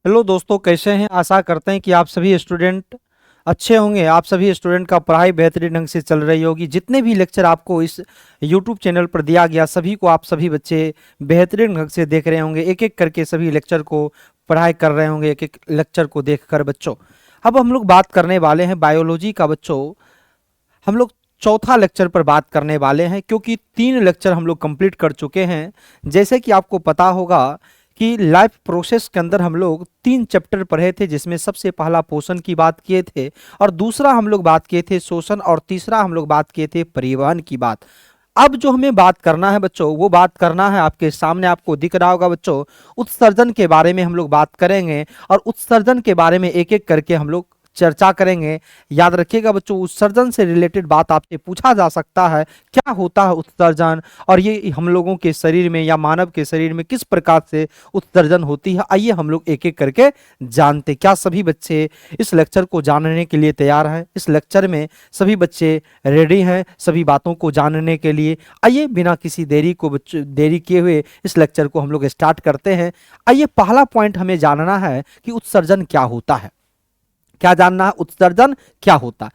Hello दोस्तों, कैसे हैं। आशा करते हैं कि आप सभी स्टूडेंट अच्छे होंगे। आप सभी स्टूडेंट का पढ़ाई बेहतरीन ढंग से चल रही होगी। जितने भी लेक्चर आपको इस यूट्यूब चैनल पर दिया गया, सभी को आप सभी बच्चे बेहतरीन ढंग से देख रहे होंगे। एक एक करके सभी लेक्चर को पढ़ाई कर रहे होंगे, एक एक लेक्चर को देखकर बच्चों। अब हम लोग बात करने वाले हैं बायोलॉजी का बच्चों। हम लोग चौथा लेक्चर पर बात करने वाले हैं, क्योंकि 3 लेक्चर हम लोग कंप्लीट कर चुके हैं। जैसे कि आपको पता होगा कि लाइफ प्रोसेस के अंदर हम लोग 3 चैप्टर पढ़े थे, जिसमें सबसे पहला पोषण की बात किए थे, और दूसरा हम लोग बात किए थे शोषण, और तीसरा हम लोग बात किए थे परिवहन की बात। अब जो हमें बात करना है बच्चों, वो बात करना है, आपके सामने आपको दिख रहा होगा बच्चों, उत्सर्जन के बारे में हम लोग बात करेंगे। और उत्सर्जन के बारे में एक एक करके हम लोग चर्चा करेंगे। याद रखिएगा बच्चों, उत्सर्जन से रिलेटेड बात आपसे पूछा जा सकता है, क्या होता है उत्सर्जन, और ये हम लोगों के शरीर में या मानव के शरीर में किस प्रकार से उत्सर्जन होती है। आइए हम लोग एक एक करके जानते। क्या सभी बच्चे इस लेक्चर को जानने के लिए तैयार हैं? इस लेक्चर में सभी बच्चे रेडी हैं सभी बातों को जानने के लिए? आइए बिना किसी देरी किए हुए इस लेक्चर को हम लोग स्टार्ट करते हैं। आइए, पहला पॉइंट हमें जानना है कि उत्सर्जन क्या होता है। क्या जानना है? उत्सर्जन क्या होता है।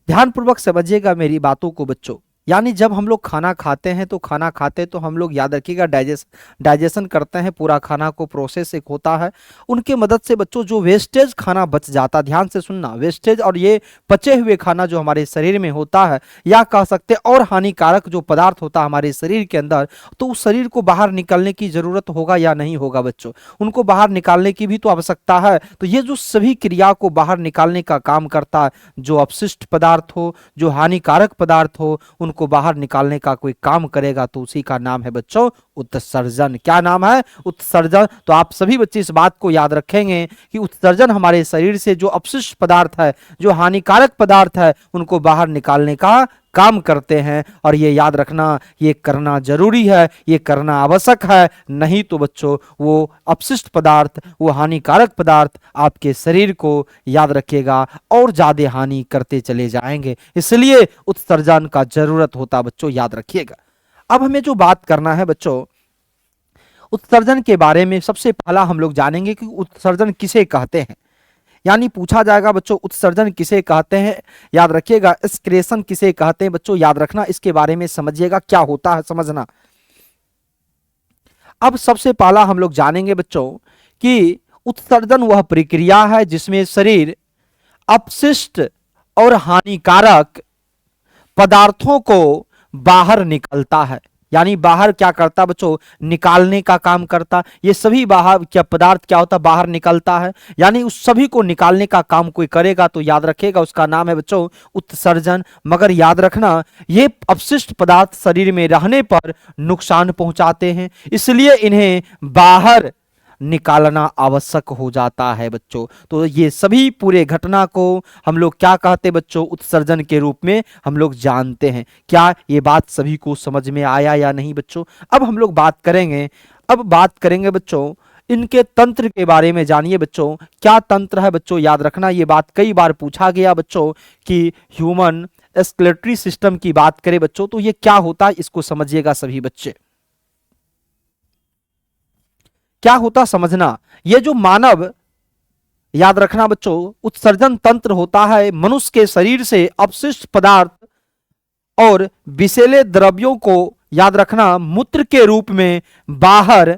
ध्यानपूर्वक समझिएगा मेरी बातों को बच्चों। यानी जब हम लोग खाना खाते हैं तो खाना खाते तो हम लोग, याद रखिएगा, डाइजेशन करते हैं, पूरा खाना को प्रोसेस एक होता है। उनके मदद से बच्चों जो वेस्टेज खाना बच जाता, ध्यान से सुनना, वेस्टेज और ये पचे हुए खाना जो हमारे शरीर में होता है, या कह सकते हैं और हानिकारक जो पदार्थ होता है हमारे शरीर के अंदर, तो उस शरीर को बाहर निकालने की जरूरत होगा या नहीं होगा बच्चों? उनको बाहर निकालने की भी तो आवश्यकता है। तो ये जो सभी क्रिया को बाहर निकालने का काम करता है, जो अपशिष्ट पदार्थ हो, जो हानिकारक पदार्थ हो, उनको बाहर निकालने का कोई काम करेगा, तो उसी का नाम है बच्चों उत्सर्जन। क्या नाम है? उत्सर्जन। तो आप सभी बच्चे इस बात को याद रखेंगे कि उत्सर्जन हमारे शरीर से जो अपशिष्ट पदार्थ है, जो हानिकारक पदार्थ है, उनको बाहर निकालने का काम करते हैं। और ये याद रखना, ये करना जरूरी है, ये करना आवश्यक है। नहीं तो बच्चों वो अपशिष्ट पदार्थ, वो हानिकारक पदार्थ आपके शरीर को, याद रखिएगा, और ज्यादा हानि करते चले जाएंगे। इसलिए उत्सर्जन का जरूरत होता बच्चों, याद रखिएगा। अब हमें जो बात करना है बच्चों, उत्सर्जन के बारे में सबसे पहला हम लोग जानेंगे कि उत्सर्जन किसे कहते हैं। यानी पूछा जाएगा बच्चों, उत्सर्जन किसे कहते हैं। याद रखिएगा, एक्सक्रेशन किसे कहते हैं बच्चों, याद रखना, इसके बारे में समझिएगा क्या होता है, समझना। अब सबसे पहला हम लोग जानेंगे बच्चों कि उत्सर्जन वह प्रक्रिया है जिसमें शरीर अपशिष्ट और हानिकारक पदार्थों को बाहर निकलता है। यानी बाहर क्या करता बच्चों? निकालने का काम करता। ये सभी बाहर क्या पदार्थ क्या होता? बाहर निकलता है। यानी उस सभी को निकालने का काम कोई करेगा तो याद रखेगा उसका नाम है बच्चों उत्सर्जन। मगर याद रखना, ये अपशिष्ट पदार्थ शरीर में रहने पर नुकसान पहुंचाते हैं, इसलिए इन्हें बाहर निकालना आवश्यक हो जाता है बच्चों। तो ये सभी पूरे घटना को हम लोग क्या कहते हैं बच्चों? उत्सर्जन के रूप में हम लोग जानते हैं। क्या ये बात सभी को समझ में आया या नहीं बच्चों? अब हम लोग बात करेंगे, बच्चों इनके तंत्र के बारे में। जानिए बच्चों, क्या तंत्र है बच्चों? याद रखना, ये बात कई बार पूछा गया बच्चों कि ह्यूमन एक्सक्रीटरी सिस्टम की बात करें बच्चों, तो ये क्या होता है, इसको समझिएगा सभी बच्चे। क्या होता समझना। ये जो मानव, याद रखना बच्चों, उत्सर्जन तंत्र होता है मनुष्य के शरीर से अपशिष्ट पदार्थ और विषैले द्रव्यों को, याद रखना, मूत्र के रूप में बाहर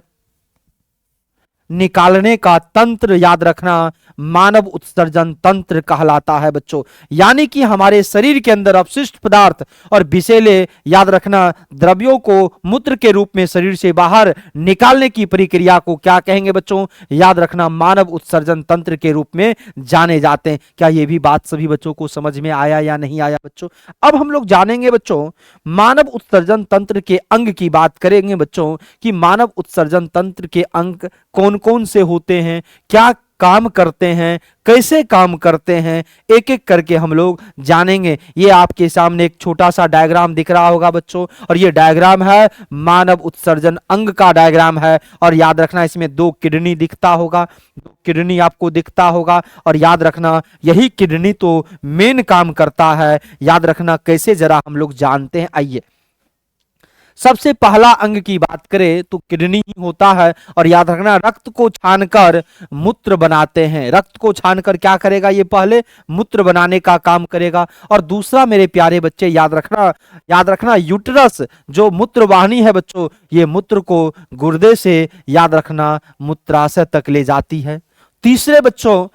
निकालने का तंत्र, याद रखना, मानव उत्सर्जन तंत्र कहलाता है बच्चों। यानी कि हमारे शरीर के अंदर अपशिष्ट पदार्थ और विषैले, याद रखना, द्रव्यों को मूत्र के रूप में शरीर से बाहर निकालने की प्रक्रिया को क्या कहेंगे बच्चों? याद रखना, मानव उत्सर्जन तंत्र के रूप में जाने जाते हैं। क्या यह भी बात सभी बच्चों को समझ में आया या नहीं आया बच्चों? अब हम लोग जानेंगे बच्चों, मानव उत्सर्जन तंत्र के अंग की बात करेंगे बच्चों कि मानव उत्सर्जन तंत्र के अंग कौन कौन से होते हैं, क्या काम करते हैं, कैसे काम करते हैं, एक एक करके हम लोग जानेंगे। ये आपके सामने एक छोटा सा डायग्राम दिख रहा होगा बच्चों, और ये डायग्राम है मानव उत्सर्जन अंग का डायग्राम है। और याद रखना, इसमें 2 किडनी दिखता होगा, 2 किडनी आपको दिखता होगा। और याद रखना, यही किडनी तो मेन काम करता है। याद रखना कैसे, जरा हम लोग जानते हैं। आइए, सबसे पहला अंग की बात करें तो किडनी ही होता है। और याद रखना, रक्त को छानकर मूत्र बनाते हैं। रक्त को छानकर क्या करेगा, ये पहले मूत्र बनाने का काम करेगा। और दूसरा मेरे प्यारे बच्चे याद रखना यूट्रस जो मूत्र वाहिनी है बच्चों, ये मूत्र को गुर्दे से याद रखना मूत्राशय तक ले जाती है। तीसरे बच्चों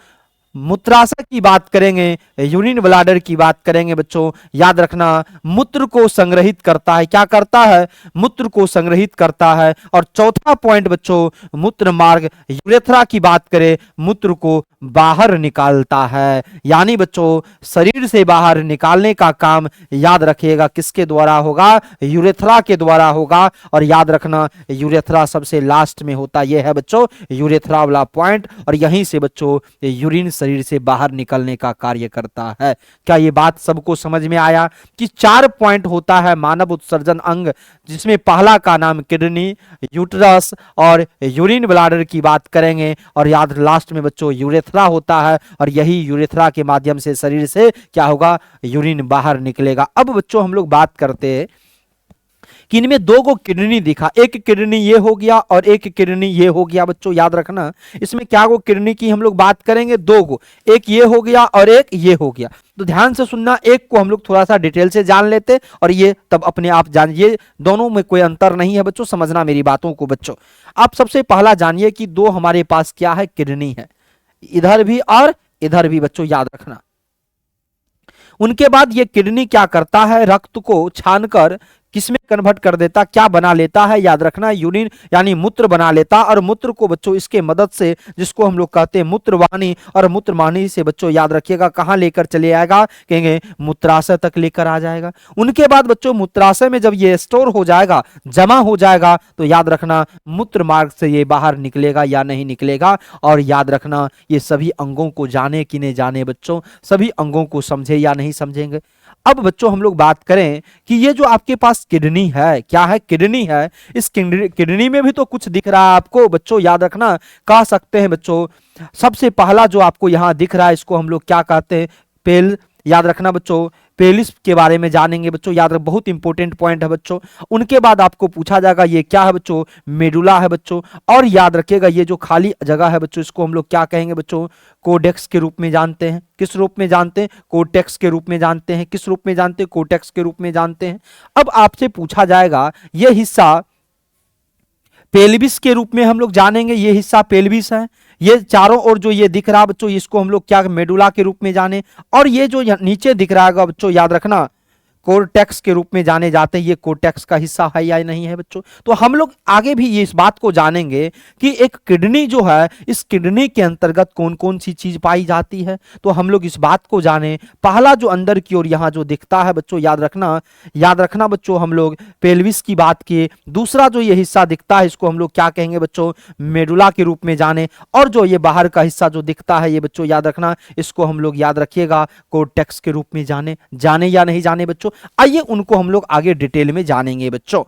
मूत्राशय की बात करेंगे, यूरिन ब्लैडर की बात करेंगे बच्चों, याद रखना मूत्र को संग्रहित करता है। क्या करता है, मूत्र को संग्रहित करता है। और चौथा पॉइंट बच्चों मूत्र मार्ग यूरेथ्रा की बात करें, मूत्र को बाहर निकालता है। यानी बच्चों शरीर से बाहर निकालने का काम याद रखिएगा किसके द्वारा होगा, यूरेथ्रा के द्वारा होगा। और याद रखना यूरेथ्रा सबसे लास्ट में होता, यह है बच्चों यूरेथ्रा वाला पॉइंट। और यहीं से बच्चों यूरिन शरीर से बाहर निकलने का कार्य करता है। क्या ये बात सबको समझ में आया कि 4 पॉइंट होता है मानव उत्सर्जन अंग, जिसमें पहला का नाम किडनी, यूट्रस और यूरिन ब्लैडर की बात करेंगे। और याद लास्ट में बच्चों यूरेथ्रा होता है। और यही यूरेथ्रा के माध्यम से शरीर से क्या होगा, यूरिन बाहर निकलेगा। अब बच्चों हम लोग बात करते हैं कि इनमें 2 को किडनी दिखा, एक किडनी ये हो गया और एक किडनी ये हो गया। बच्चों याद रखना इसमें क्या को किडनी की हम लोग बात करेंगे, 2 को, एक ये हो गया और एक ये हो गया। तो ध्यान से सुनना, एक को हम लोग थोड़ा सा डिटेल से जान लेते और ये तब अपने आप जानिए, दोनों में कोई अंतर नहीं है बच्चों, समझना मेरी बातों को बच्चों। आप सबसे पहला जानिए कि 2 हमारे पास क्या है, किडनी है, इधर भी और इधर भी बच्चों, याद रखना। उनके बाद ये किडनी क्या करता है, रक्त को छानकर किसमें कन्वर्ट कर देता, क्या बना लेता है, याद रखना यूरिन यानी मूत्र बना लेता। और मूत्र को बच्चों इसके मदद से, जिसको हम लोग कहते हैं मूत्रवाहिनी, और मूत्रवाहिनी से बच्चों याद रखिएगा कहां लेकर चले आएगा, कहेंगे मूत्राशय तक लेकर आ जाएगा। उनके बाद बच्चों मूत्राशय में जब ये स्टोर हो जाएगा, जमा हो जाएगा, तो याद रखना मूत्र मार्ग से ये बाहर निकलेगा या नहीं निकलेगा। और याद रखना ये सभी अंगों को जाने कि नहीं जाने बच्चों, सभी अंगों को समझे या नहीं समझेंगे। अब बच्चों हम लोग बात करें कि ये जो आपके पास किडनी है, क्या है, किडनी है, इस किडनी में भी तो कुछ दिख रहा है आपको बच्चों, याद रखना कह सकते हैं बच्चों। सबसे पहला जो आपको यहां दिख रहा है, इसको हम लोग क्या कहते हैं, पेल, याद रखना बच्चों पेलिस के बारे में जानेंगे बच्चों, याद रख बहुत इंपॉर्टेंट पॉइंट है बच्चों। उनके बाद आपको पूछा जाएगा ये क्या है बच्चों, मेडुला है बच्चों। और याद रखिएगा ये जो खाली जगह है बच्चों, इसको हम लोग क्या कहेंगे बच्चों, कोडेक्स के रूप में जानते हैं। किस रूप में जानते हैं, कोटेक्स के रूप में जानते हैं। किस रूप में जानते हैं, कोटेक्स के रूप में जानते हैं। अब आपसे पूछा जाएगा ये हिस्सा पेल्विस के रूप में हम लोग जानेंगे, ये हिस्सा पेल्विस है। ये चारों ओर जो ये दिख रहा बच्चों, इसको हम लोग क्या मेडुला के रूप में जाने। और ये जो नीचे दिख रहा है बच्चों, याद रखना कोर्टेक्स के रूप में जाने जाते हैं। ये कोर्टेक्स का हिस्सा है या नहीं है बच्चों। तो हम लोग आगे भी ये इस बात को जानेंगे कि एक किडनी जो है, इस किडनी के अंतर्गत कौन कौन सी चीज पाई जाती है। तो हम लोग इस बात को जाने। पहला जो अंदर की ओर यहाँ जो दिखता है बच्चों, याद रखना बच्चों, हम लोग पेल्विस की बात किए। दूसरा जो ये हिस्सा दिखता है, इसको हम लोग क्या कहेंगे बच्चों, मेडुला के रूप में जाने। और जो ये बाहर का हिस्सा जो दिखता है, ये बच्चों याद रखना, इसको हम लोग याद रखिएगा कोर्टेक्स के रूप में जाने या नहीं जाने बच्चों। आइए उनको हम लोग आगे डिटेल में जानेंगे बच्चों।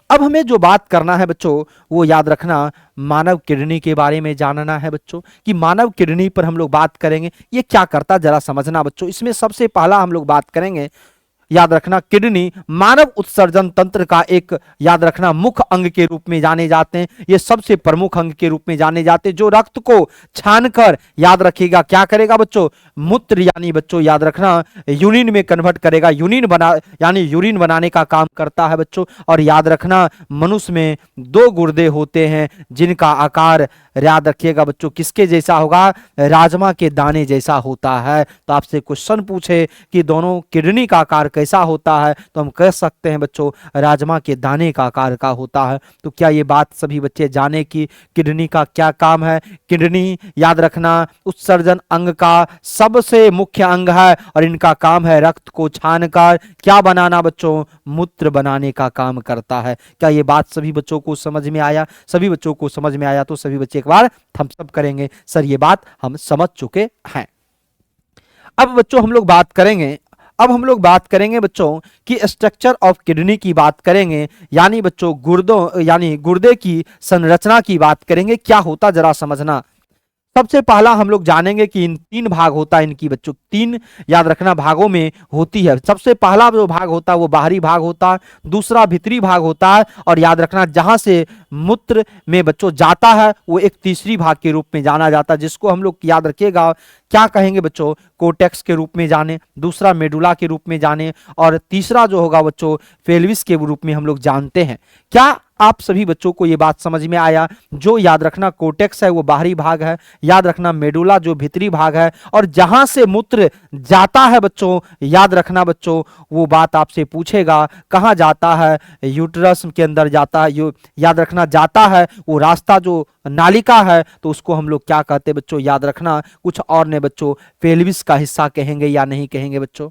अब हमें जो बात करना है बच्चों, वो याद रखना मानव किडनी के बारे में जानना है बच्चों, कि मानव किडनी पर हम लोग बात करेंगे, ये क्या करता जरा समझना बच्चों। इसमें सबसे पहला हम लोग बात करेंगे, याद रखना किडनी मानव उत्सर्जन तंत्र का एक याद रखना मुख्य अंग के रूप में जाने जाते हैं। ये सबसे प्रमुख अंग के रूप में जाने जाते हैं, जो रक्त को छानकर याद रखिएगा क्या करेगा बच्चों, मूत्र यानी बच्चों याद रखना यूरिन में कन्वर्ट करेगा, यूरिन बनाने का काम करता है बच्चों। और याद रखना मनुष्य में 2 गुर्दे होते हैं, जिनका आकार याद रखिएगा बच्चों किसके जैसा होगा, राजमा के दाने जैसा होता है। तो आपसे क्वेश्चन पूछे कि दोनों किडनी का आकार कैसा होता है, तो हम कह सकते हैं बच्चों राजमा के दाने का आकार का होता है। तो क्या ये बात सभी बच्चे जाने कि किडनी का क्या काम है। किडनी याद रखना उत्सर्जन अंग का सबसे मुख्य अंग है, और इनका काम है रक्त को छानकर क्या बनाना बच्चों, मूत्र बनाने का काम करता है। क्या ये बात सभी बच्चों को समझ में आया। सभी बच्चों को समझ में आया तो सभी बच्चे एक बार थम्स अप करेंगे, सर ये बात हम समझ चुके हैं। अब बच्चों हम लोग बात करेंगे बच्चों कि स्ट्रक्चर ऑफ किडनी की बात करेंगे, यानी बच्चों गुर्दे की संरचना की बात करेंगे। क्या होता जरा समझना। सबसे पहला हम लोग जानेंगे कि इन 3 भाग होता है इनकी बच्चों, 3 याद रखना भागों में होती है। सबसे पहला जो भाग होता है वो बाहरी भाग होता है, दूसरा भीतरी भाग होता है, और याद रखना जहां से मूत्र में बच्चों जाता है वो एक तीसरी भाग के रूप में जाना जाता है, जिसको हम लोग याद रखिएगा क्या कहेंगे बच्चों, कोर्टेक्स के रूप में जाने, दूसरा मेडुला के रूप में जाने, और तीसरा जो होगा बच्चों पेल्विस के रूप में हम लोग जानते हैं। क्या आप सभी बच्चों को ये बात समझ में आया? जो याद रखना कोर्टेक्स है वो बाहरी भाग है, याद रखना मेडुला जो भीतरी भाग है, और जहां से मूत्र जाता है बच्चों, याद रखना बच्चों वो बात आपसे पूछेगा कहां जाता है, यूट्रस के अंदर जाता है, याद रखना जाता है वो रास्ता जो नालिका है तो उसको हम लोग क्या कहते हैं बच्चों, याद रखना कुछ और ने बच्चों पेल्विस का हिस्सा कहेंगे या नहीं कहेंगे बच्चों,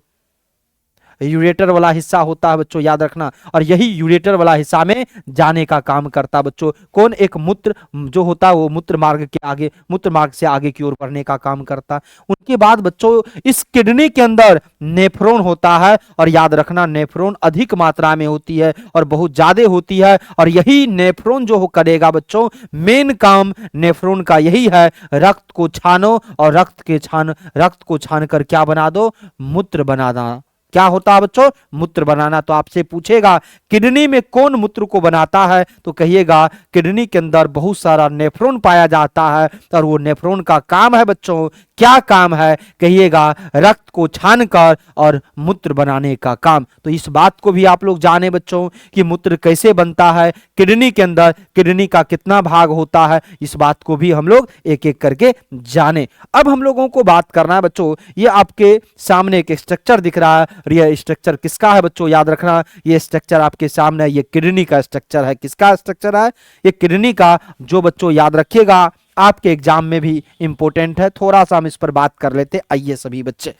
यूरेटर वाला हिस्सा होता है बच्चों, याद रखना, और यही यूरेटर वाला हिस्सा में जाने का काम करता है बच्चों। कौन? एक मूत्र जो होता है वो मूत्र मार्ग के आगे, मूत्र मार्ग से आगे की ओर बढ़ने का काम करता है। उनके बाद बच्चों इस किडनी के अंदर नेफ्रॉन होता है, और याद रखना नेफ्रॉन अधिक मात्रा में होती है और बहुत ज्यादा होती है, और यही नेफ्रॉन जो करेगा बच्चों, मेन काम नेफ्रॉन का यही है, रक्त को छानो और रक्त को छान कर क्या बना दो, मूत्र बना दो। क्या होता है बच्चों? मूत्र बनाना। तो आपसे पूछेगा किडनी में कौन मूत्र को बनाता है, तो कहिएगा किडनी के अंदर बहुत सारा नेफ्रॉन पाया जाता है, और वो नेफ्रॉन का काम है बच्चों, क्या काम है? कहिएगा रक्त को छानकर और मूत्र बनाने का काम। तो इस बात को भी आप लोग जाने बच्चों कि मूत्र कैसे बनता है किडनी के अंदर, किडनी का कितना भाग होता है, इस बात को भी हम लोग एक एक करके जाने। अब हम लोगों को बात करना है बच्चों, ये आपके सामने एक स्ट्रक्चर दिख रहा है, और यह स्ट्रक्चर किसका है बच्चों, याद रखना ये स्ट्रक्चर आपके सामने है, ये किडनी का स्ट्रक्चर है। किसका स्ट्रक्चर है? ये किडनी का, जो बच्चों याद रखिएगा आपके एग्जाम में भी इंपॉर्टेंट है। थोड़ा सा हम इस पर बात कर लेते। आइए सभी बच्चे,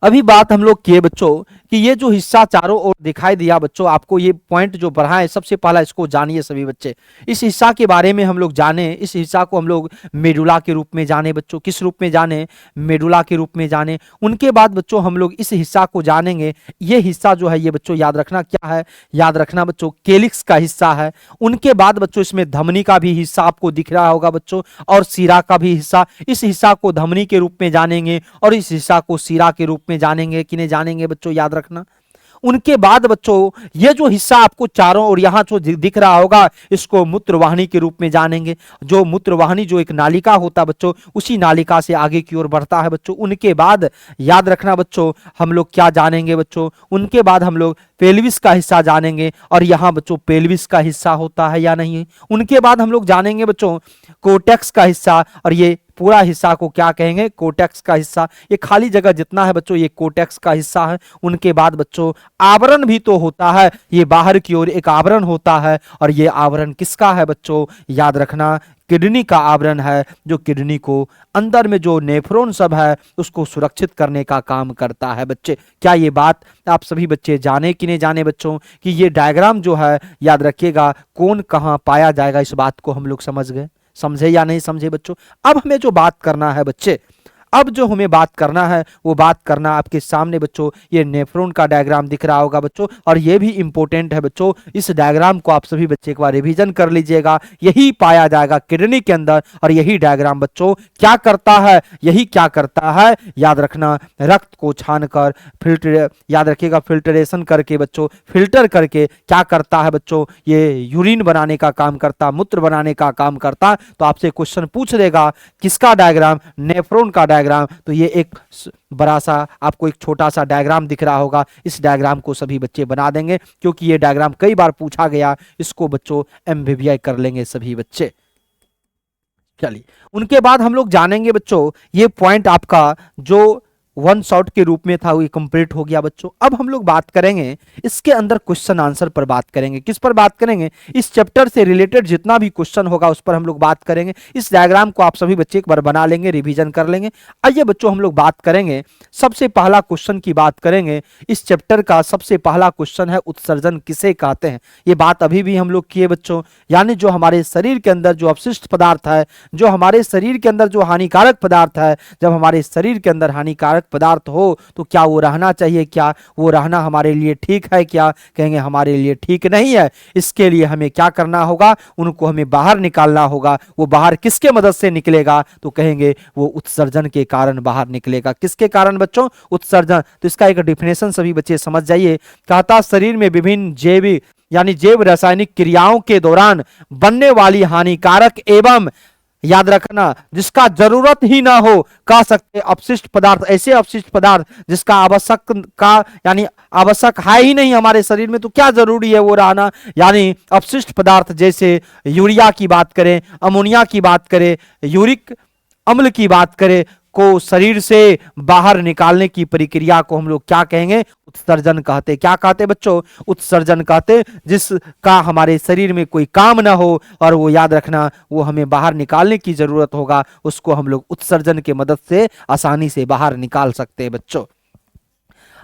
अभी बात हम लोग किए बच्चों कि ये जो हिस्सा चारों ओर दिखाई दिया बच्चों, आपको ये पॉइंट जो पढ़ा है सबसे पहला इसको जानिए सभी बच्चे। इस हिस्सा के बारे में हम लोग जाने, इस हिस्सा को हम लोग मेडुला के रूप में जाने बच्चों। किस रूप में जाने? मेडुला के रूप में जाने। उनके बाद बच्चों हम लोग इस हिस्सा को जानेंगे, ये हिस्सा जो है ये बच्चों याद रखना क्या है, याद रखना बच्चों केलिक्स का हिस्सा है। उनके बाद बच्चों इसमें धमनी का भी हिस्सा आपको दिख रहा होगा बच्चों, और सीरा का भी हिस्सा। इस हिस्सा को धमनी के रूप में जानेंगे और इस हिस्सा को सीरा के रूप में जानेंगे कि नहीं जानेंगे बच्चों, याद रखना। उनके बाद बच्चों ये जो हिस्सा आपको चारों ओर यहां जो दिख रहा होगा, इसको मूत्रवाहिनी के रूप में जानेंगे। जो मूत्रवाहिनी जो एक नालिका होता है बच्चों, उसी नालिका से आगे की ओर बढ़ता है बच्चों। उनके बाद याद रखना बच्चों हम लोग क्या जानेंगे बच्चों, उनके बाद हम लोग पेल्विस का हिस्सा जानेंगे, और यहां बच्चों पेल्विस का हिस्सा होता है या नहीं। उनके बाद हम लोग जानेंगे बच्चों कोर्टेक्स का हिस्सा, और ये पूरा हिस्सा को क्या कहेंगे, कोर्टेक्स का हिस्सा। ये खाली जगह जितना है बच्चों ये कोर्टेक्स का हिस्सा है। उनके बाद बच्चों आवरण भी तो होता है, ये बाहर की ओर एक आवरण होता है, और ये आवरण किसका है बच्चों, याद रखना किडनी का आवरण है, जो किडनी को अंदर में जो नेफ्रॉन सब है उसको सुरक्षित करने का काम करता है बच्चे। क्या ये बात आप सभी बच्चे जाने कि नहीं जाने बच्चों कि ये डायग्राम जो है याद रखिएगा कौन कहां पाया जाएगा, इस बात को हम लोग समझ गए, समझे या नहीं समझे बच्चों। अब हमें जो बात करना है बच्चे, अब जो हमें बात करना है वो बात करना आपके सामने बच्चों, ये नेफ्रॉन का डायग्राम दिख रहा होगा बच्चों, और ये भी इंपॉर्टेंट है बच्चों। इस डायग्राम को आप सभी बच्चे एक बार रिवीजन कर लीजिएगा। यही पाया जाएगा किडनी के अंदर, और यही डायग्राम बच्चों क्या करता है, यही क्या करता है, याद रखना रक्त को छानकर फिल्टर, याद रखिएगा फिल्टरेशन करके बच्चों, फिल्टर करके क्या करता है बच्चों, ये यूरिन बनाने का काम करता, मूत्र बनाने का काम करता। तो आपसे क्वेश्चन पूछ देगा किसका डायग्राम, नेफ्रॉन का डायग्राम। तो ये एक बड़ा सा आपको एक छोटा सा डायग्राम दिख रहा होगा, इस डायग्राम को सभी बच्चे बना देंगे, क्योंकि ये डायग्राम कई बार पूछा गया, इसको बच्चों एमवीवीआई कर लेंगे सभी बच्चे। चलिए उनके बाद हम लोग जानेंगे बच्चों, ये पॉइंट आपका जो वन शॉट के रूप में था वो कंप्लीट हो गया बच्चों। अब हम लोग बात करेंगे इसके अंदर क्वेश्चन आंसर पर बात करेंगे। किस पर बात करेंगे? इस चैप्टर से रिलेटेड जितना भी क्वेश्चन होगा उस पर हम लोग बात करेंगे। इस डायग्राम को आप सभी बच्चे एक बार बना लेंगे, रिवीजन कर लेंगे। आइए बच्चों हम लोग बात करेंगे, सबसे पहला क्वेश्चन की बात करेंगे। इस चैप्टर का सबसे पहला क्वेश्चन है उत्सर्जन किसे कहते हैं। ये बात अभी भी हम लोग किए बच्चों, यानी जो हमारे शरीर के अंदर जो अपशिष्ट पदार्थ है, जो हमारे शरीर के अंदर जो हानिकारक पदार्थ है, जब हमारे शरीर के अंदर हानिकारक हानिकारक पदार्थ हो तो क्या वो रहना चाहिए, क्या वो रहना हमारे लिए ठीक है, क्या कहेंगे हमारे लिए ठीक नहीं है। इसके लिए हमें क्या करना होगा, उनको हमें बाहर निकालना होगा। वो बाहर किसके मदद से निकलेगा, तो कहेंगे वो उत्सर्जन के कारण बाहर निकलेगा। किसके कारण बच्चों, उत्सर्जन। तो इसका एक डिफिनेशन सभी बच्चे समझ जाइए। कहता शरीर में विभिन्न जैविक यानी जैव रासायनिक क्रियाओं के दौरान बनने वाली हानिकारक एवं, याद रखना, जिसका जरूरत ही ना हो, कह सकते अपशिष्ट पदार्थ, ऐसे अपशिष्ट पदार्थ जिसका आवश्यक का यानी आवश्यक है ही नहीं हमारे शरीर में, तो क्या जरूरी है वो रहना। यानी अपशिष्ट पदार्थ जैसे यूरिया की बात करें, अमोनिया की बात करें, यूरिक अम्ल की बात करें, को शरीर से बाहर निकालने की प्रक्रिया को हम लोग क्या कहेंगे, उत्सर्जन कहते। क्या कहते बच्चों, उत्सर्जन कहते। जिसका हमारे शरीर में कोई काम ना हो और वो, याद रखना, वो हमें बाहर निकालने की जरूरत होगा, उसको हम लोग उत्सर्जन की मदद से आसानी से बाहर निकाल सकते हैं बच्चों।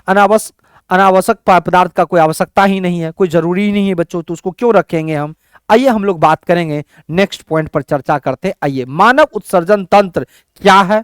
अनावश्यक पदार्थ का कोई आवश्यकता ही नहीं है, कोई जरूरी ही नहीं है बच्चों, तो उसको क्यों रखेंगे हम। आइए हम लोग बात करेंगे, नेक्स्ट पॉइंट पर चर्चा करते हैं। आइए, मानव उत्सर्जन तंत्र क्या है,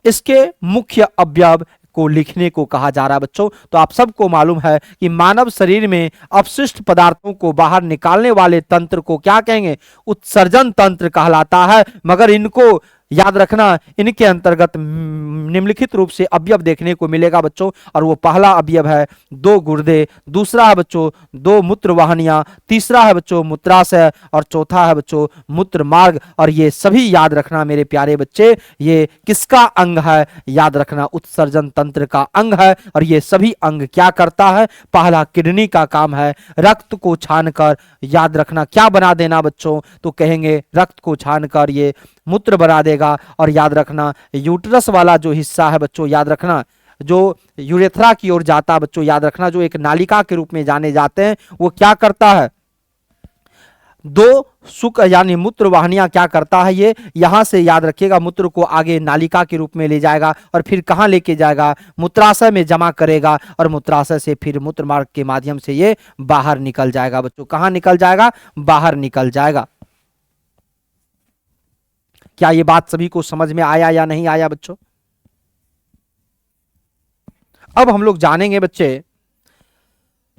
इसके मुख्य अवयव को लिखने को कहा जा रहा है बच्चों। तो आप सबको मालूम है कि मानव शरीर में अपशिष्ट पदार्थों को बाहर निकालने वाले तंत्र को क्या कहेंगे, उत्सर्जन तंत्र कहलाता है। मगर इनको याद रखना, इनके अंतर्गत निम्नलिखित रूप से अवयव देखने को मिलेगा बच्चों। और वो पहला अवयव है दो गुर्दे, दूसरा है बच्चों दो मूत्र वाहिनियां, तीसरा है बच्चों मूत्राशय और चौथा है बच्चों मूत्र मार्ग। और ये सभी, याद रखना मेरे प्यारे बच्चे, ये किसका अंग है, याद रखना उत्सर्जन तंत्र का अंग है। और ये सभी अंग क्या करता है, पहला किडनी का काम है रक्त को छानकर, याद रखना क्या बना देना बच्चों, तो कहेंगे रक्त को छानकर ये मूत्र बना देगा। और याद रखना यूट्रस वाला जो हिस्सा है बच्चों, याद रखना जो यूरेथ्रा की ओर जाता है बच्चों, याद रखना जो एक नालिका के रूप में जाने जाते हैं, वो क्या करता है, दो सुक यानी मूत्र वाहिनियां क्या करता है, ये यहां से, याद रखिएगा, मूत्र को आगे नालिका के रूप में ले जाएगा और फिर कहां लेके जाएगा, मूत्राशय में जमा करेगा और मूत्राशय से फिर मूत्र मार्ग के माध्यम से ये बाहर निकल जाएगा बच्चों। कहां निकल जाएगा, बाहर निकल जाएगा। क्या ये बात सभी को समझ में आया या नहीं आया बच्चों। अब हम लोग जानेंगे बच्चे,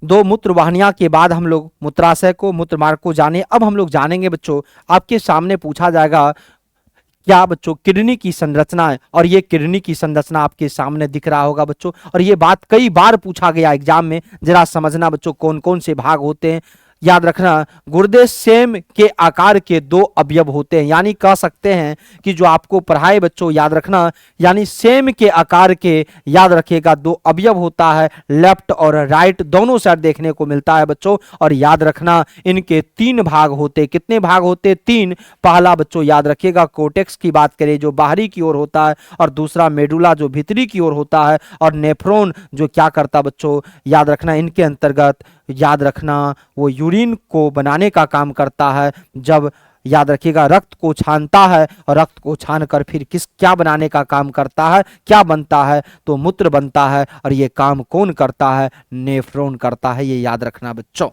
दो मूत्र वाहिनियां के बाद हम लोग मूत्राशय को, मूत्र मार्ग को जाने। अब हम लोग जानेंगे बच्चों, आपके सामने पूछा जाएगा क्या बच्चों, किडनी की संरचना है। और ये किडनी की संरचना आपके सामने दिख रहा होगा बच्चों। और ये बात कई बार पूछा गया एग्जाम में, जरा समझना बच्चों कौन कौन से भाग होते हैं। याद रखना, गुर्दे सेम के आकार के दो अवयव होते हैं, यानी कह सकते हैं कि जो आपको पढ़ाए बच्चों, याद रखना, यानी सेम के आकार के, याद रखिएगा, दो अवयव होता है, लेफ्ट और राइट दोनों साइड देखने को मिलता है बच्चों। और याद रखना इनके तीन भाग होते, कितने भाग होते, तीन। पहला बच्चों याद रखिएगा कोर्टेक्स की बात करें जो बाहरी की ओर होता है, और दूसरा मेडुला जो भीतरी की ओर होता है, और नेफ्रॉन जो क्या करता बच्चों, याद रखना इनके अंतर्गत, याद रखना वो यूरिन को बनाने का काम करता है। जब, याद रखिएगा, रक्त को छानता है और रक्त को छानकर फिर क्या बनाने का काम करता है, क्या बनता है, तो मूत्र बनता है। और ये काम कौन करता है, नेफ्रॉन करता है, ये याद रखना बच्चों।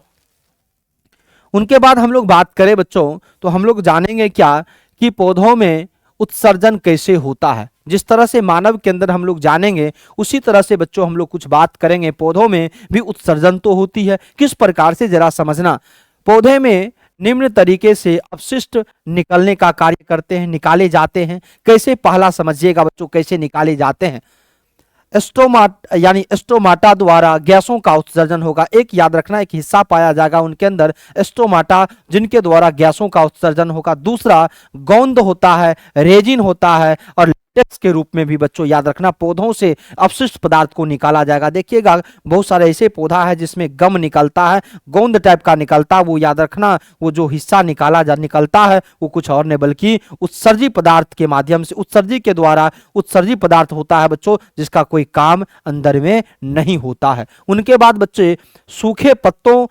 उनके बाद हम लोग बात करें बच्चों, तो हम लोग जानेंगे क्या कि पौधों में उत्सर्जन कैसे होता है। जिस तरह से मानव के अंदर हम लोग जानेंगे, उसी तरह से बच्चों हम लोग कुछ बात करेंगे, पौधों में भी उत्सर्जन तो होती है। किस प्रकार से, जरा समझना। पौधे में निम्न तरीके से अपशिष्ट निकलने का कार्य करते हैं, निकाले जाते हैं। कैसे, पहला समझिएगा बच्चों कैसे निकाले जाते हैं। स्टोमाटा द्वारा गैसों का उत्सर्जन होगा। एक याद रखना, एक हिस्सा पाया जाएगा उनके अंदर स्टोमाटा, जिनके द्वारा गैसों का उत्सर्जन होगा। दूसरा गोंद होता है, रेजिन होता है, और लेटेक्स के रूप में भी बच्चों याद रखना पौधों से अपशिष्ट पदार्थ को निकाला जाएगा। देखिएगा बहुत सारे ऐसे पौधा है जिसमें गम निकलता है, गोंद टाइप का निकलता है, वो याद रखना वो जो हिस्सा निकलता है वो कुछ और नहीं बल्कि उत्सर्जी पदार्थ के माध्यम से, उत्सर्जी के द्वारा उत्सर्जी पदार्थ होता है बच्चों, जिसका कोई काम अंदर में नहीं होता है। उनके बाद बच्चे सूखे पत्तों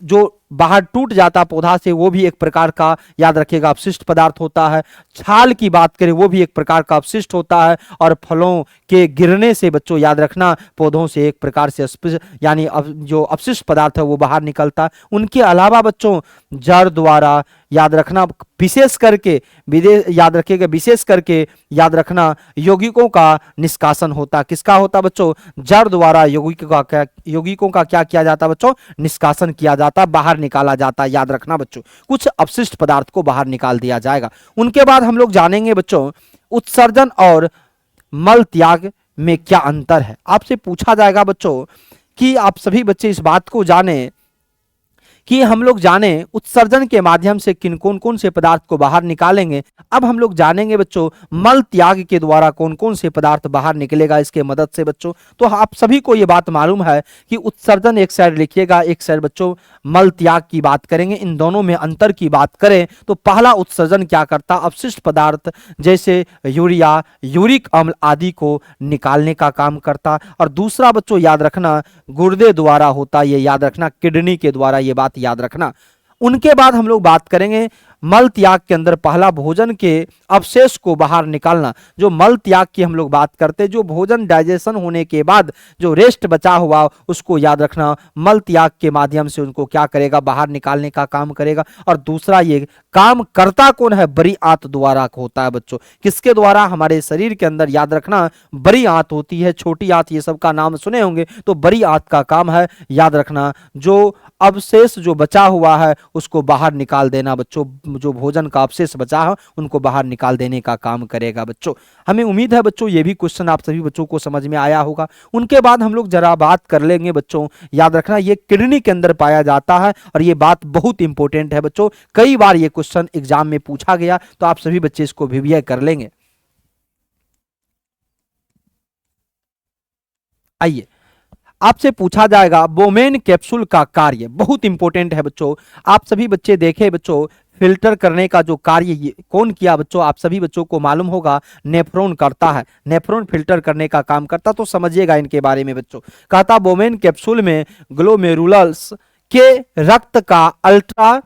जो बाहर टूट जाता पौधा से, वो भी एक प्रकार का, याद रखिएगा, अपशिष्ट पदार्थ होता है। छाल की बात करें, वो भी एक प्रकार का अपशिष्ट होता है। और फलों के गिरने से बच्चों याद रखना पौधों से एक प्रकार से यानी जो अपशिष्ट पदार्थ है वो बाहर निकलता है। उनके अलावा बच्चों जड़ द्वारा, याद रखना, विशेष करके याद रखिएगा, विशेष करके याद रखना यौगिकों का निष्कासन होता। किसका होता बच्चों? जड़ द्वारा यौगिकों का क्या किया जाता बच्चों? निष्कासन किया जाता, बाहर निकाला जाता। याद रखना बच्चों, कुछ अपशिष्ट पदार्थ को बाहर निकाल दिया जाएगा। उनके बाद हम लोग जानेंगे बच्चों उत्सर्जन और मल त्याग में क्या अंतर है। आपसे पूछा जाएगा बच्चों कि आप सभी बच्चे इस बात को जाने कि हम लोग जाने उत्सर्जन के माध्यम से किन कौन कौन से पदार्थ को बाहर निकालेंगे। अब हम लोग जानेंगे बच्चों मल त्याग के द्वारा कौन कौन से पदार्थ बाहर निकलेगा इसके मदद से बच्चों। तो आप सभी को ये बात मालूम है कि उत्सर्जन एक साइड लिखिएगा, एक साइड बच्चों मल त्याग की बात करेंगे। इन दोनों में अंतर की बात करें तो पहला उत्सर्जन क्या करता? अपशिष्ट पदार्थ जैसे यूरिया, यूरिक अम्ल आदि को निकालने का काम करता। और दूसरा बच्चों याद रखना गुर्दे द्वारा होता, ये याद रखना, किडनी के द्वारा, ये बात याद रखना। उनके बाद हम लोग बात करेंगे मल त्याग के अंदर पहला भोजन के अवशेष को बाहर निकालना। जो मल त्याग की हम लोग बात करते हैं, जो भोजन डाइजेशन होने के बाद जो रेस्ट बचा हुआ उसको याद रखना मल त्याग के माध्यम से उनको क्या करेगा? बाहर निकालने का काम करेगा। और दूसरा ये काम करता कौन है? बड़ी आंत द्वारा होता है बच्चों। किसके द्वारा? हमारे शरीर के अंदर याद रखना बड़ी आंत होती है, छोटी आंत ये सब का नाम सुने होंगे, तो बड़ी आंत का काम है याद रखना जो अवशेष जो बचा हुआ है उसको बाहर निकाल देना बच्चों। जो भोजन का अवशेष बचा है उनको बाहर निकाल देने का काम करेगा बच्चों। हमें उम्मीद है बच्चों ये भी क्वेश्चन आप सभी बच्चों को समझ में आया होगा। उनके बाद हम लोग जरा बात कर लेंगे बच्चों, याद रखना ये किडनी के अंदर पाया जाता है और ये बात बहुत इंपॉर्टेंट है बच्चों। कई बार ये क्वेश्चन एग्जाम में पूछा गया, तो आप सभी बच्चे इसको भी कर लेंगे। आइए, आपसे पूछा जाएगा बोमेन कैप्सूल का कार्य, बहुत इंपॉर्टेंट है बच्चों। आप सभी बच्चे देखें बच्चों, फिल्टर करने का जो कार्य ये कौन किया बच्चों? आप सभी बच्चों को मालूम होगा नेफ्रॉन करता है। नेफ्रॉन फिल्टर करने का काम करता, तो समझिएगा इनके बारे में बच्चों। कहता बोमेन कैप्सूल में ग्लोमेरुलस के रक्त का अल्ट्रा,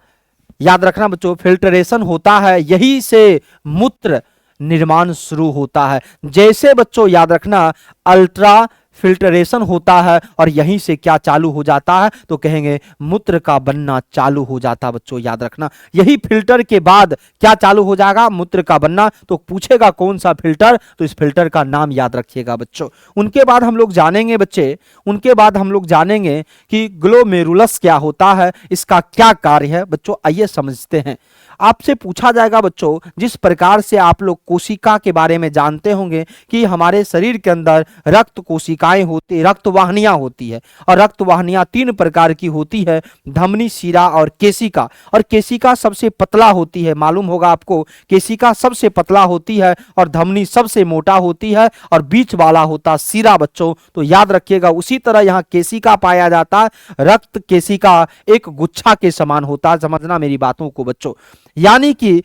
याद रखना बच्चों, फिल्टरेशन होता है, यही से मूत्र निर्माण शुरू होता है। जैसे बच्चों याद रखना अल्ट्रा फिल्टरेशन होता है और यहीं से क्या चालू हो जाता है? तो कहेंगे मूत्र का बनना चालू हो जाता है बच्चों। याद रखना यही फिल्टर के बाद क्या चालू हो जाएगा? मूत्र का बनना। तो पूछेगा कौन सा फिल्टर? तो इस फिल्टर का नाम याद रखिएगा बच्चों। उनके बाद हम लोग जानेंगे बच्चे, उनके बाद हम लोग जानेंगे कि ग्लोमेरुलस क्या होता है, इसका क्या कार्य है बच्चों। आइए समझते हैं। आपसे पूछा जाएगा बच्चों, जिस प्रकार से आप लोग कोशिका के बारे में जानते होंगे कि हमारे शरीर के अंदर रक्त कोशिकाएं होती, रक्त वाहिनियां होती है, और रक्त वाहिनियां 3 प्रकार की होती है, धमनी, शिरा और केशिका। और केशिका सबसे पतला होती है, मालूम होगा आपको, केशिका सबसे पतला होती है और धमनी सबसे मोटा होती है और बीच वाला होता शिरा बच्चों। तो याद रखिएगा उसी तरह यहाँ केशिका पाया जाता है। रक्त केशिका एक गुच्छा के समान होता है, समझना मेरी बातों को बच्चों। यानी कि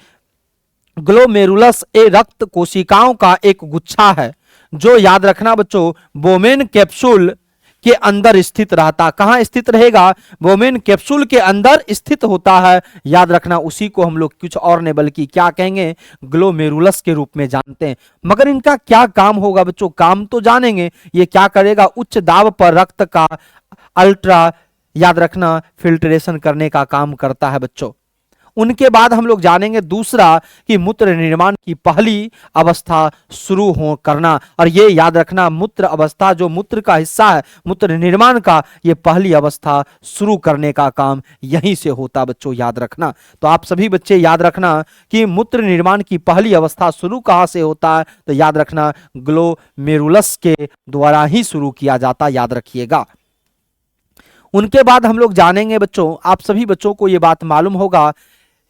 ग्लोमेरुलस ए रक्त कोशिकाओं का एक गुच्छा है जो याद रखना बच्चों बोमेन कैप्सूल के अंदर स्थित रहता। कहां स्थित रहेगा? बोमेन कैप्सूल के अंदर स्थित होता है। याद रखना उसी को हम लोग कुछ और नहीं बल्कि क्या कहेंगे? ग्लोमेरुलस के रूप में जानते हैं। मगर इनका क्या काम होगा बच्चों? काम तो जानेंगे। ये क्या करेगा? उच्च दाब पर रक्त का अल्ट्रा, याद रखना, फिल्ट्रेशन करने का काम करता है बच्चों। उनके बाद हम लोग जानेंगे दूसरा कि मूत्र निर्माण की पहली अवस्था शुरू हो करना। और ये याद रखना मूत्र अवस्था जो मूत्र का हिस्सा है, मूत्र निर्माण का, ये पहली अवस्था शुरू करने का काम यहीं से होता बच्चों। याद रखना, तो आप सभी बच्चे याद रखना कि मूत्र निर्माण की पहली अवस्था शुरू कहां से होता है? तो याद रखना ग्लोमेरुलस के द्वारा ही शुरू किया जाता, याद रखिएगा। उनके बाद हम लोग जानेंगे बच्चों, आप सभी बच्चों को यह बात मालूम होगा,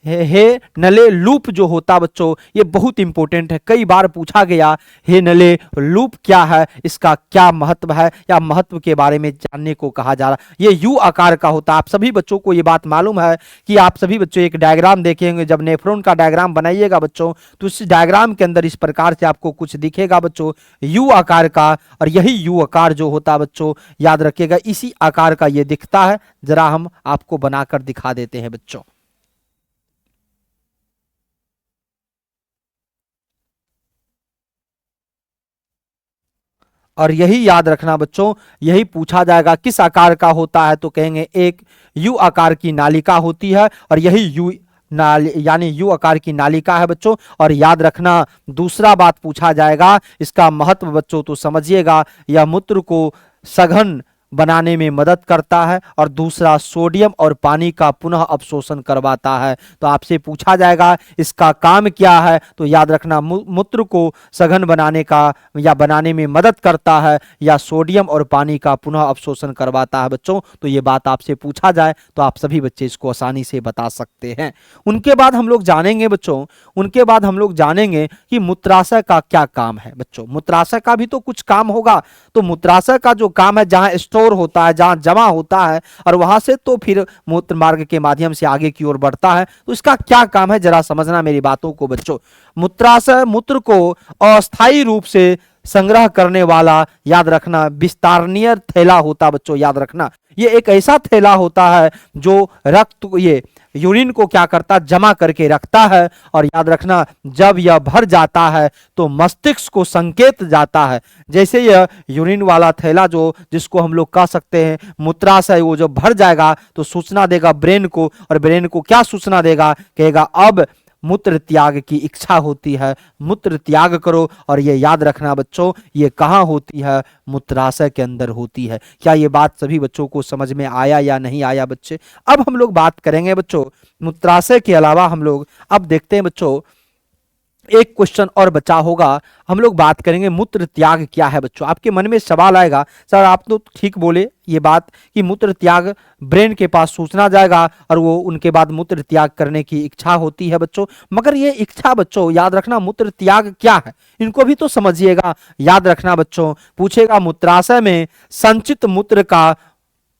हे नले लूप जो होता बच्चों, ये बहुत इंपॉर्टेंट है। कई बार पूछा गया हे नले लूप क्या है, इसका क्या महत्व है, या महत्व के बारे में जानने को कहा जा रहा। ये यू आकार का होता है। आप सभी बच्चों को ये बात मालूम है कि आप सभी बच्चों एक डायग्राम देखेंगे, जब नेफ्रॉन का डायग्राम बनाइएगा बच्चों, तो इस डायग्राम के अंदर इस प्रकार से आपको कुछ दिखेगा बच्चों, यू आकार का। और यही यू आकार जो होता बच्चों, याद रखिएगा इसी आकार का ये दिखता है। जरा हम आपको बनाकर दिखा देते हैं बच्चों। और यही याद रखना बच्चों, यही पूछा जाएगा किस आकार का होता है, तो कहेंगे एक यू आकार की नालिका होती है, और यही यू यानी यू आकार की नालिका है बच्चों। और याद रखना दूसरा बात पूछा जाएगा, इसका महत्व बच्चों तो समझिएगा, यह मूत्र को सघन बनाने में मदद करता है, और दूसरा सोडियम और पानी का पुनः अवशोषण करवाता है। तो आपसे पूछा जाएगा इसका काम क्या है, तो याद रखना मूत्र को सघन बनाने का या बनाने में मदद करता है, या सोडियम और पानी का पुनः अवशोषण करवाता है बच्चों। तो ये बात आपसे पूछा जाए तो आप सभी बच्चे इसको आसानी से बता सकते हैं। उनके बाद हम लोग जानेंगे बच्चों, उनके बाद हम लोग जानेंगे कि मूत्राशय का क्या काम है बच्चों। मूत्राशय का भी तो कुछ काम होगा, तो मूत्राशय का जो काम है, जहां स्टोर होता है, जहां जमा होता है, और वहां से तो फिर मूत्र मार्ग के माध्यम से आगे की ओर बढ़ता है, तो इसका क्या काम है जरा समझना मेरी बातों को बच्चों। मूत्राशय मूत्र को अस्थायी रूप से संग्रह करने वाला, याद रखना, विस्तारणीय थैला होता बच्चों। याद रखना ये एक ऐसा थैला होता है जो रक्त ये यूरिन को क्या करता है, जमा करके रखता है। और याद रखना जब यह भर जाता है तो मस्तिष्क को संकेत जाता है, जैसे यह यूरिन वाला थैला जो जिसको हम लोग कह सकते हैं मूत्राशय, वो जब भर जाएगा तो सूचना देगा ब्रेन को, और ब्रेन को क्या सूचना देगा, कहेगा अब मूत्र त्याग की इच्छा होती है, मूत्र त्याग करो। और ये याद रखना बच्चों, ये कहाँ होती है, मूत्राशय के अंदर होती है। क्या ये बात सभी बच्चों को समझ में आया या नहीं आया बच्चे? अब हम लोग बात करेंगे बच्चों मूत्राशय के अलावा, हम लोग अब देखते हैं बच्चों, एक क्वेश्चन और बचा होगा, हम लोग बात करेंगे मूत्र त्याग क्या है बच्चों। आपके मन में सवाल आएगा, सर आप तो ठीक बोले ये बात कि मूत्र त्याग ब्रेन के पास सूचना जाएगा और वो उनके बाद मूत्र त्याग करने की इच्छा होती है बच्चों, मगर ये इच्छा बच्चों याद रखना मूत्र त्याग क्या है इनको भी तो समझिएगा। याद रखना बच्चों, पूछेगा मूत्राशय में संचित मूत्र का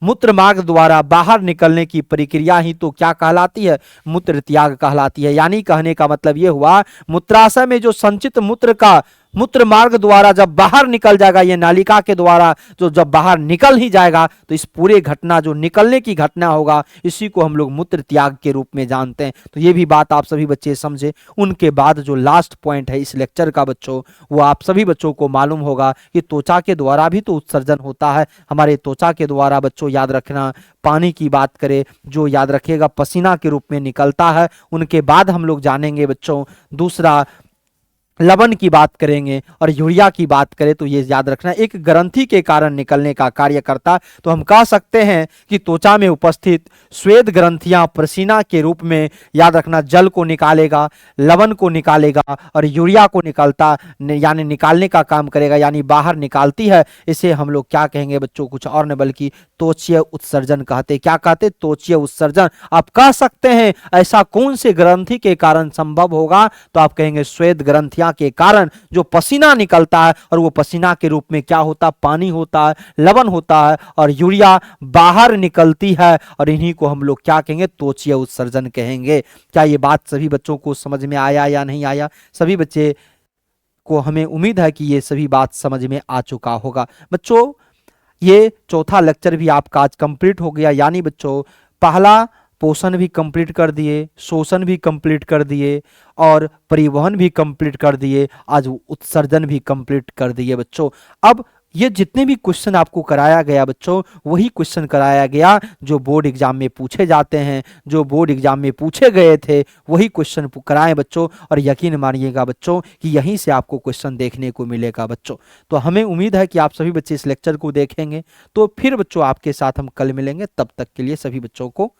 मूत्र मार्ग द्वारा बाहर निकलने की प्रक्रिया ही तो क्या कहलाती है, मूत्र त्याग कहलाती है। यानी कहने का मतलब यह हुआ, मूत्राशय में जो संचित मूत्र का मूत्र मार्ग द्वारा जब बाहर निकल जाएगा, ये नालिका के द्वारा जो जब बाहर निकल ही जाएगा, तो इस पूरे घटना जो निकलने की घटना होगा, इसी को हम लोग मूत्र त्याग के रूप में जानते हैं। तो ये भी बात आप सभी बच्चे समझे। उनके बाद जो लास्ट पॉइंट है इस लेक्चर का बच्चों, वो आप सभी बच्चों को मालूम होगा कि त्वचा के द्वारा भी तो उत्सर्जन होता है। हमारे त्वचा के द्वारा बच्चों याद रखना, पानी की बात करें जो याद रखिएगा पसीना के रूप में निकलता है। उनके बाद हम लोग जानेंगे बच्चों दूसरा लवण की बात करेंगे, और यूरिया की बात करें तो ये याद रखना एक ग्रंथि के कारण निकलने का कार्य करता। तो हम कह सकते हैं कि त्वचा में उपस्थित श्वेत ग्रंथियां पसीना के रूप में याद रखना जल को निकालेगा, लवण को निकालेगा, और यूरिया को निकालता यानी निकालने का काम करेगा, यानी बाहर निकालती है। इसे हम लोग क्या कहेंगे बच्चों, कुछ और न बल्कि त्वचीय उत्सर्जन कहते। क्या कहते, त्वचीय उत्सर्जन। आप कह सकते हैं ऐसा कौन से ग्रंथि के कारण संभव होगा, तो आप कहेंगे श्वेत ग्रंथियां के कारण जो पसीना निकलता है, और वो पसीना के रूप में क्या होता, पानी होता है, लवण होता है, और यूरिया बाहर निकलती है, और इन्हीं को हम लोग क्या कहेंगे, त्वचीय उत्सर्जन कहेंगे। क्या ये बात सभी बच्चों को समझ में आया या नहीं आया? सभी बच्चे को हमें उम्मीद है कि ये सभी बात समझ में आ चुका होगा। बच्चों ये चौथा लेक्चर भी आपका आज कंप्लीट हो गया, यानी बच्चों पहला पोषण भी कंप्लीट कर दिए, शोषण भी कंप्लीट कर दिए, और परिवहन भी कंप्लीट कर दिए, आज उत्सर्जन भी कंप्लीट कर दिए बच्चों। अब ये जितने भी क्वेश्चन आपको कराया गया बच्चों, वही क्वेश्चन कराया गया जो बोर्ड एग्जाम में पूछे जाते हैं, जो बोर्ड एग्जाम में पूछे गए थे वही क्वेश्चन कराएं बच्चों। और यकीन मानिएगा बच्चों कि यहीं से आपको क्वेश्चन देखने को मिलेगा बच्चों। तो हमें उम्मीद है कि आप सभी बच्चे इस लेक्चर को देखेंगे। तो फिर बच्चों आपके साथ हम कल मिलेंगे, तब तक के लिए सभी बच्चों को